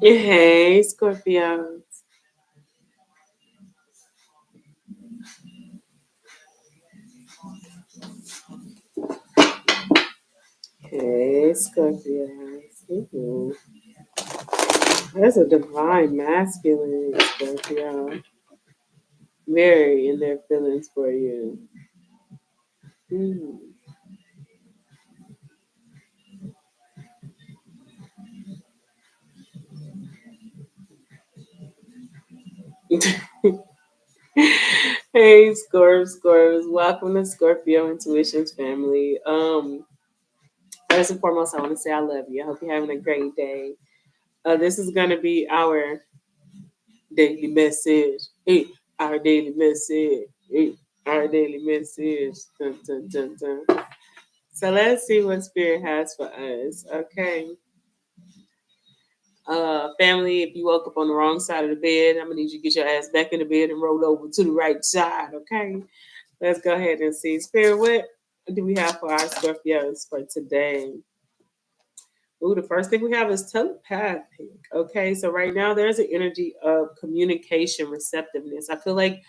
Hey, Scorpio. Hey, Scorpio. Ooh, there's a divine masculine Scorpio. Very in their feelings for you. Mm. Hey, Scorps. Welcome to Scorpio Intuitions family. First and foremost, I want to say I love you. I hope you're having a great day. This is going to be our daily message. Hey, our daily message. Hey, our daily message. Dun, dun, dun, dun. So let's see what Spirit has for us. Okay. Family, if you woke up on the wrong side of the bed, I'm gonna need you to get your ass back in the bed and roll over to the right side. Okay. Let's go ahead and see. Spirit, what do we have for our Scorpios for today? Ooh, the first thing we have is telepathic. Okay, so right now there's an energy of communication receptiveness. I feel like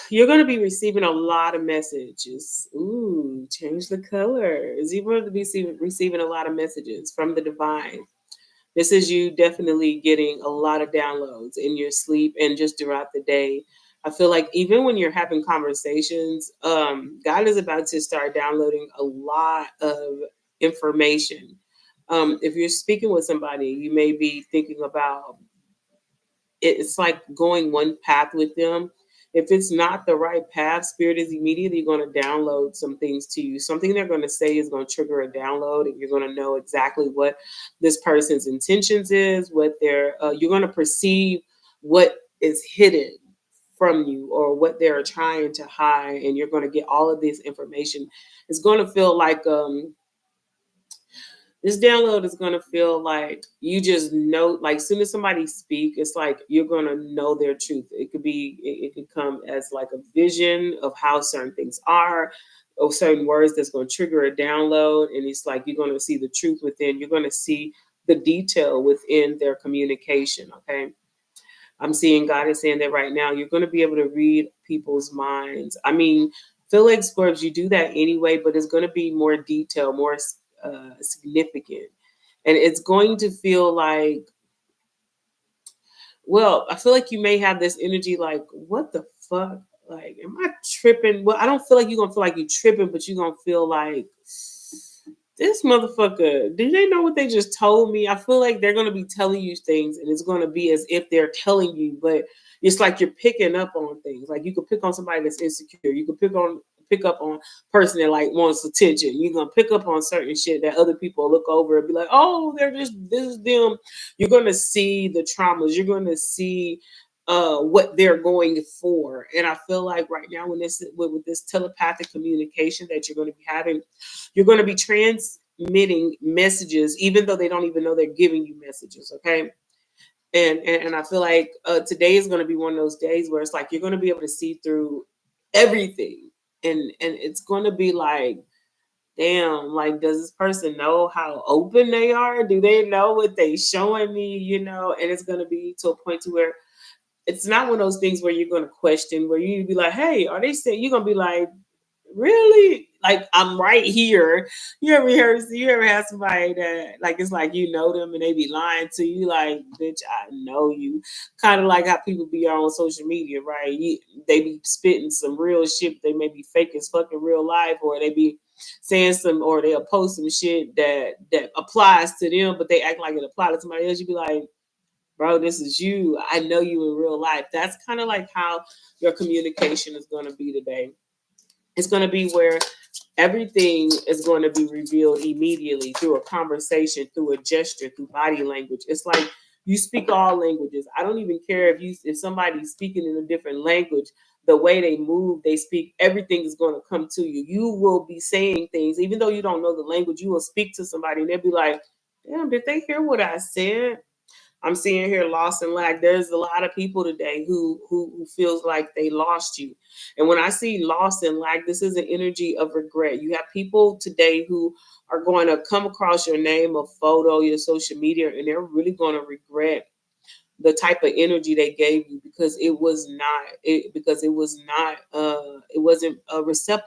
you're going to be receiving a lot of messages. Ooh, change the colors. You're going to be receiving a lot of messages from the divine. This is you definitely getting a lot of downloads in your sleep and just throughout the day. I feel like even when you're having conversations, God is about to start downloading a lot of information. If you're speaking with somebody, you may be thinking about it's like going one path with them. If it's not the right path, Spirit is immediately going to download some things to you. Something they're going to say is going to trigger a download, and you're going to know exactly what this person's intentions is. What they're you're going to perceive what is hidden from you or what they're trying to hide, and you're going to get all of this information. It's going to feel like this download is going to feel like you just know, like soon as somebody speak, it's like you're going to know their truth. It could be, it could come as like a vision of how certain things are or certain words that's going to trigger a download. And it's like you're going to see the truth within, you're going to see the detail within their communication. Okay. I'm seeing God is saying that right now. You're going to be able to read people's minds. I mean, feel like Scorps, you do that anyway, but it's going to be more detailed, more significant. And it's going to feel like, well, I feel like you may have this energy like, what the fuck? Like, am I tripping? Well, I don't feel like you're going to feel like you're tripping, but you're going to feel like, this motherfucker, do they know what they just told me? I feel like they're gonna be telling you things and it's gonna be as if they're telling you, but it's like you're picking up on things. Like you could pick on somebody that's insecure. You could pick up on a person that like wants attention. You're gonna pick up on certain shit that other people look over and be like, oh, they're just this is them. You're gonna see the traumas, you're gonna see what they're going for. And I feel like right now when this with this telepathic communication that you're gonna be having, you're going to be transmitting messages, even though they don't even know they're giving you messages. Okay. And I feel like today is going to be one of those days where it's like you're going to be able to see through everything. And it's going to be like, damn, like, does this person know how open they are? Do they know what they showing me? And it's going to be to a point to where it's not one of those things where you're going to question, where you be like, hey, are they saying, you're going to be like, really? Like I'm right here. You ever have somebody that like it's like you know them and they be lying to you like, bitch, I know you. Kind of like how people be on social media, right? They be spitting some real shit, but they may be fake as fucking real life, or they be saying some, or they'll post some shit that applies to them, but they act like it applies to somebody else. You be like, bro, this is you. I know you in real life. That's kind of like how your communication is going to be today. It's going to be where everything is going to be revealed immediately through a conversation, through a gesture, through body language. It's like you speak all languages. I don't even care if somebody's speaking in a different language, the way they move, they speak, everything is going to come to you. You will be saying things, even though you don't know the language, you will speak to somebody and they'll be like, damn, did they hear what I said? I'm seeing here loss and lack. There's a lot of people today who feels like they lost you. And when I see loss and lack, this is an energy of regret. You have people today who are going to come across your name, a photo, your social media, and they're really going to regret the type of energy they gave you because it was not it because it was not it wasn't a receptive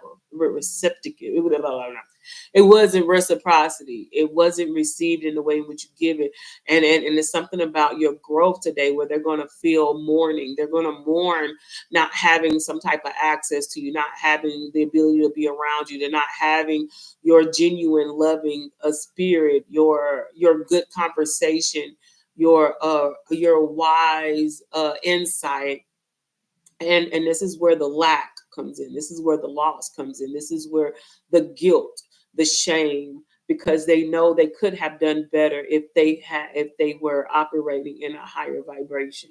it wasn't reciprocity. It wasn't received in the way in which you give it. And it's something about your growth today where they're going to feel mourning. They're going to mourn not having some type of access to you, not having the ability to be around you. They're not having your genuine loving spirit, your good conversation, your wise insight. And this is where the lack comes in. This is where the loss comes in. This is where the guilt, the shame, because they know they could have done better if they were operating in a higher vibration.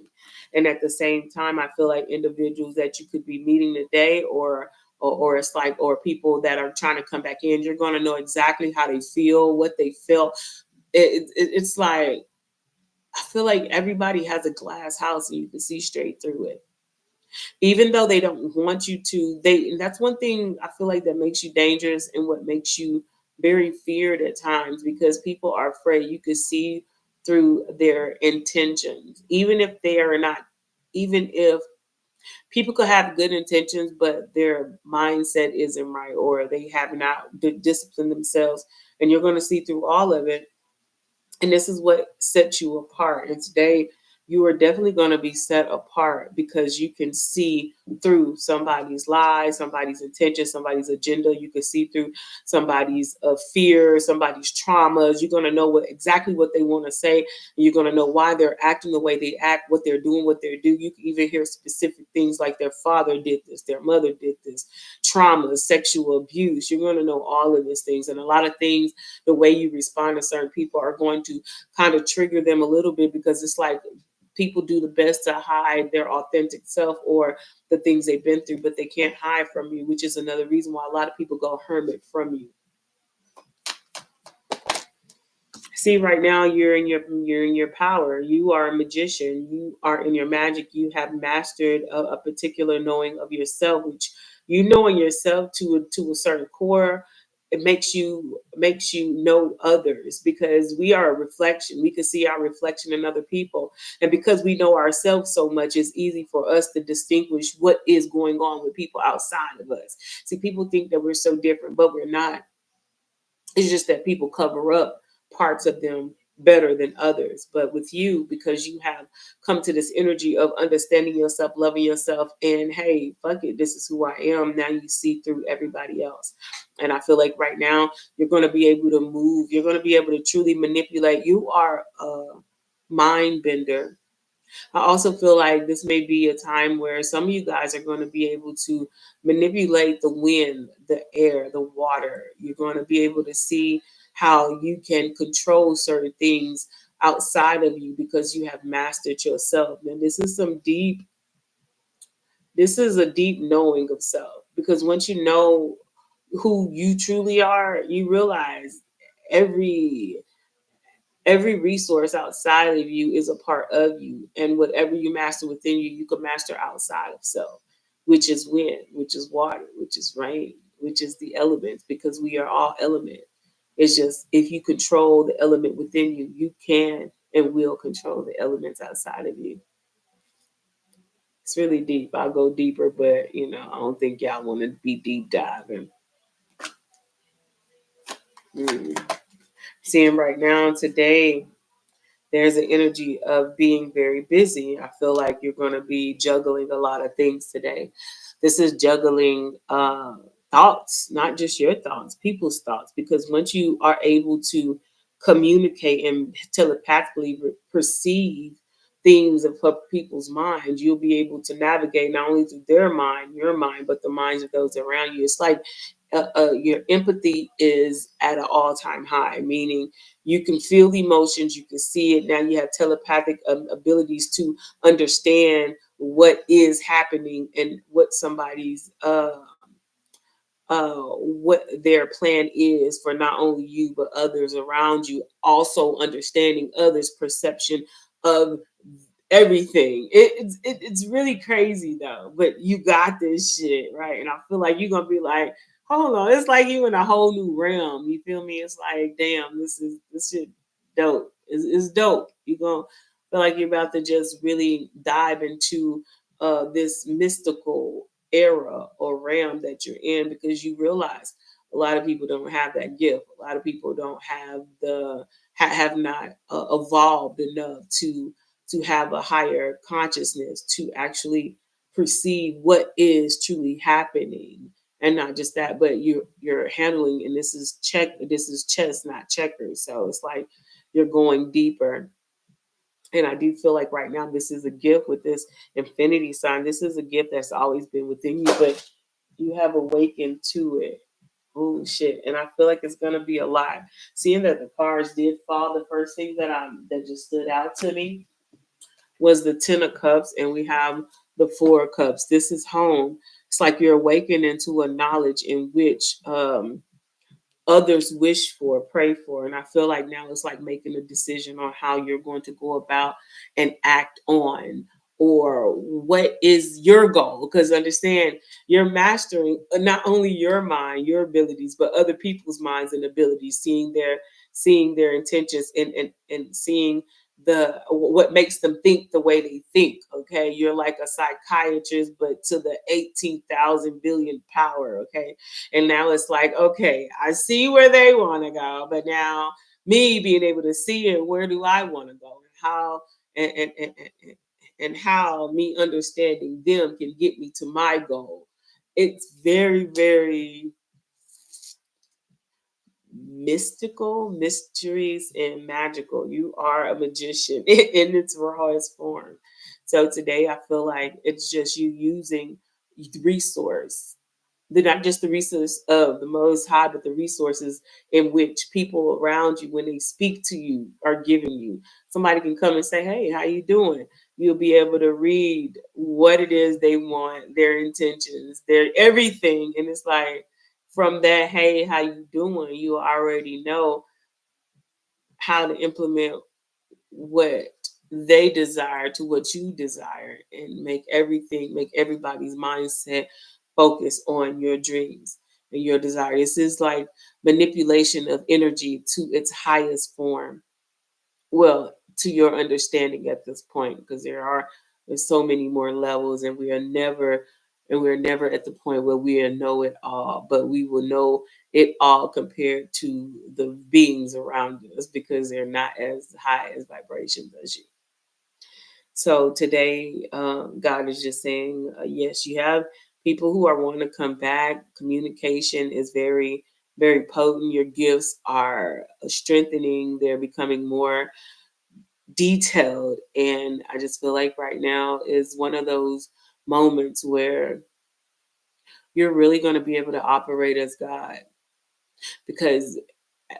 And at the same time, I feel like individuals that you could be meeting today, or it's like, or people that are trying to come back in, you're going to know exactly how they feel, what they felt. It's like, I feel like everybody has a glass house and you can see straight through it. Even though they don't want you to, and that's one thing I feel like that makes you dangerous and what makes you very feared at times, because people are afraid you could see through their intentions, even if they are not, even if people could have good intentions, but their mindset isn't right, or they have not disciplined themselves, and you're going to see through all of it. And this is what sets you apart. And today, you are definitely going to be set apart because you can see through somebody's lies, somebody's intention, somebody's agenda. You can see through somebody's fear, somebody's traumas. You're going to know exactly what they want to say. And you're going to know why they're acting the way they act, what they're doing, what they're doing. You can even hear specific things like their father did this, their mother did this, trauma, sexual abuse. You're going to know all of these things. And a lot of things, the way you respond to certain people are going to kind of trigger them a little bit, because it's like people do the best to hide their authentic self or the things they've been through, but they can't hide from you, which is another reason why a lot of people go hermit from you. See, right now you're in your power. You are a magician. You are in your magic. You have mastered a particular knowing of yourself, which you knowing yourself to a certain core. It makes you know others, because we are a reflection. We can see our reflection in other people, and because we know ourselves so much, it's easy for us to distinguish what is going on with people outside of us. See, people think that we're so different, but we're not. It's just that people cover up parts of them better than others. But with you, because you have come to this energy of understanding yourself, loving yourself, and hey, fuck it, this is who I am. Now you see through everybody else. And I feel like right now you're going to be able to move. You're going to be able to truly manipulate. You are a mind bender. I also feel like this may be a time where some of you guys are going to be able to manipulate the wind, the air, the water. You're going to be able to see how you can control certain things outside of you because you have mastered yourself. And this is a deep knowing of self, because once you know who you truly are, you realize every every resource outside of you is a part of you, and whatever you master within you, you can master outside of self, which is wind, which is water, which is rain, which is the elements, because we are all element. It's just, if you control the element within you, you can and will control the elements outside of you. It's really deep. I'll go deeper, but I don't think y'all want to be deep diving. Mm. Seeing right now today, there's an energy of being very busy. I feel like you're going to be juggling a lot of things today. This is juggling thoughts, not just your thoughts, people's thoughts, because once you are able to communicate and telepathically perceive things of people's minds, you'll be able to navigate not only through their mind, your mind, but the minds of those around you. It's like your empathy is at an all-time high, meaning you can feel the emotions, you can see it. Now you have telepathic abilities to understand what is happening and what their plan is for not only you but others around you. Also understanding others' perception of everything. It's really crazy though, but you got this shit right, and I feel like you're gonna be like, hold on, it's like you in a whole new realm. You feel me? It's like, damn, this shit dope. It's dope. You gonna feel like you're about to just really dive into this mystical era or realm that you're in, because you realize a lot of people don't have that gift. A lot of people don't have have not evolved enough to have a higher consciousness to actually perceive what is truly happening, and not just that, but you're handling, and this is chess, not checkers. So it's like you're going deeper. And I do feel like right now this is a gift with this infinity sign. This is a gift that's always been within you, but you have awakened to it. Oh shit. And I feel like it's gonna be a lot. Seeing that the cards did fall, the first thing that just stood out to me was the 10 of Cups, and we have the 4 of Cups. This is home. It's like you're awakening to a knowledge in which others wish for, pray for. And I feel like now it's like making a decision on how you're going to go about and act on, or what is your goal. Because understand, you're mastering not only your mind, your abilities, but other people's minds and abilities, seeing their intentions, and seeing the what makes them think the way they think. Okay, you're like a psychiatrist, but to the 18,000 billion power. Okay, and now it's like, okay, I see where they want to go, but now me being able to see it, where do I want to go, and how, and how me understanding them can get me to my goal. It's very, very mystical, mysteries, and magical. You are a magician in its rawest form. So today I feel like it's just you using the resource, not just the resource of the Most High, but the resources in which people around you, when they speak to you, are giving you. Somebody can come and say, "Hey, how you doing?" You'll be able to read what it is they want, their intentions, their everything, and it's like from that, "Hey, how you doing?" You already know how to implement what they desire to what you desire, and make everybody's mindset focus on your dreams and your desire. This is like manipulation of energy to its highest form. Well, to your understanding at this point, because there's so many more levels, and we're never at the point where we know it all, but we will know it all compared to the beings around us, because they're not as high as vibrations as you. So today, God is just saying, yes, you have people who are wanting to come back. Communication is very, very potent. Your gifts are strengthening. They're becoming more detailed. And I just feel like right now is one of those moments where you're really going to be able to operate as God. Because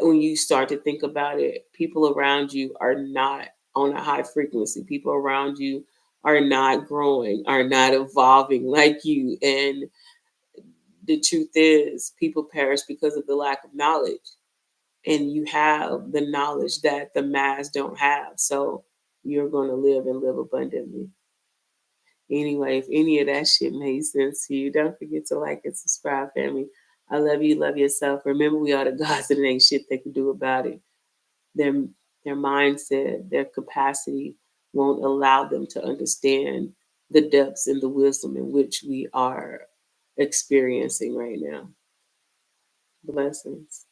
when you start to think about it, people around you are not on a high frequency. People around you are not growing, are not evolving like you. And the truth is, people perish because of the lack of knowledge. And you have the knowledge that the mass don't have. So you're going to live and live abundantly. Anyway, if any of that shit made sense to you, don't forget to like and subscribe, family. I love you, love yourself. Remember, we are the gods, and it ain't shit they can do about it. Their their mindset, their capacity won't allow them to understand the depths and the wisdom in which we are experiencing right now. Blessings.